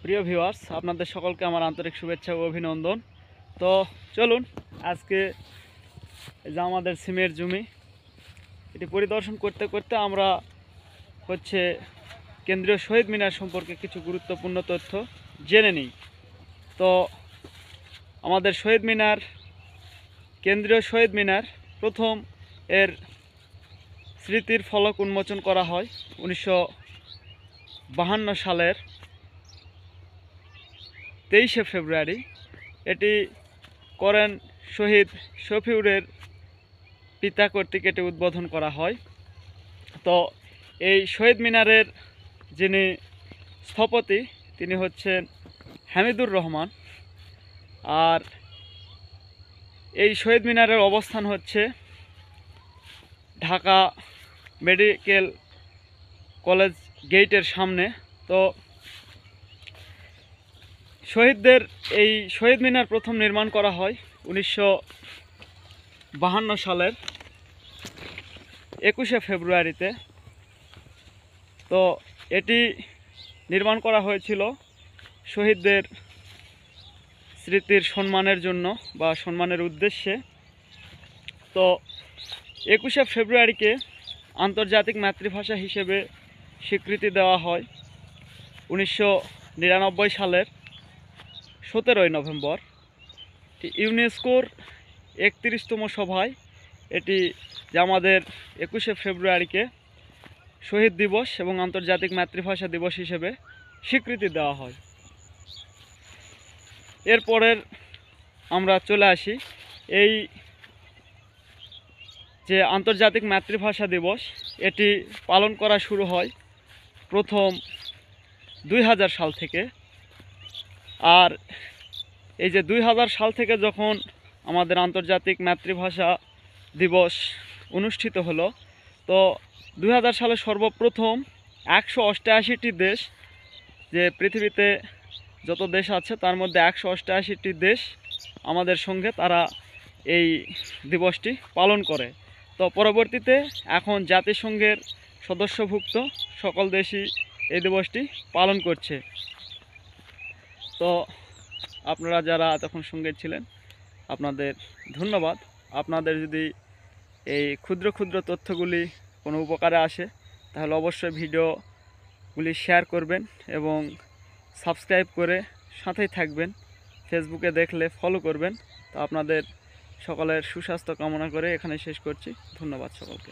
প্রিয় ভিউয়ার্স, আপনাদের সকলকে আমার আন্তরিক শুভেচ্ছা ও অভিনন্দন। তো চলুন আজকে যে আমাদের সিমের জমি এটি পরিদর্শন করতে করতে আমরা কেন্দ্রীয় শহীদ মিনার সম্পর্কে কিছু গুরুত্বপূর্ণ তথ্য জেনে নিই। তো আমাদের কেন্দ্রীয় শহীদ মিনার প্রথম এর স্মৃতির ফলক উন্মোচন করা হয় 1952 সালের 23শে ফেব্রুয়ারি। এটি করেন শহীদ শফিউরের পিতা কর্তৃক এটি উদ্বোধন করা হয়। তো এই শহীদ মিনারের যিনি স্থপতি তিনি হচ্ছেন হামিদুর রহমান। আর এই শহীদ মিনারের অবস্থান হচ্ছে ঢাকা মেডিকেল কলেজ গেটের সামনে। তো এই শহীদ মিনার প্রথম নির্মাণ করা হয় 1952 সালের 21শে ফেব্রুয়ারিতে। তো এটি নির্মাণ করা হয়েছিল শহীদদের স্মৃতির সম্মানের জন্য বা সম্মানের উদ্দেশ্যে। তো 21শে ফেব্রুয়ারিকে আন্তর্জাতিক মাতৃভাষা হিসেবে স্বীকৃতি দেওয়া হয় 1999 সালের 17ই নভেম্বর। ইউনেস্কোর 31তম সভায় এটি যে আমাদের 21শে ফেব্রুয়ারিকে শহীদ দিবস এবং আন্তর্জাতিক মাতৃভাষা দিবস হিসেবে স্বীকৃতি দেওয়া হয়। এরপরের আমরা চলে আসি এই যে আন্তর্জাতিক মাতৃভাষা দিবস, এটি পালন করা শুরু হয় প্রথম 2000 সাল থেকে। আর এই যে 2000 সাল থেকে যখন আমাদের আন্তর্জাতিক মাতৃভাষা দিবস অনুষ্ঠিত হলো, তো 2000 সালে সর্বপ্রথম 188টি দেশ, যে পৃথিবীতে যত দেশ আছে তার মধ্যে 188টি দেশ আমাদের সঙ্গে তারা এই দিবসটি পালন করে। তো পরবর্তীতে এখন জাতিসংঘের সদস্যভুক্ত সকল দেশই এই দিবসটি পালন করছে। তো আপনারা যারা এতক্ষণ সঙ্গে ছিলেন আপনাদের ধন্যবাদ। আপনাদের যদি এই ক্ষুদ্র ক্ষুদ্র তথ্যগুলি কোনো উপকারে আসে তাহলে অবশ্যই ভিডিওগুলি শেয়ার করবেন এবং সাবস্ক্রাইব করে সাথেই থাকবেন। ফেসবুকে দেখলে ফলো করবেন। তো আপনাদের সকলের সুস্বাস্থ্য কামনা করে এখানে শেষ করছি। ধন্যবাদ সকলকে।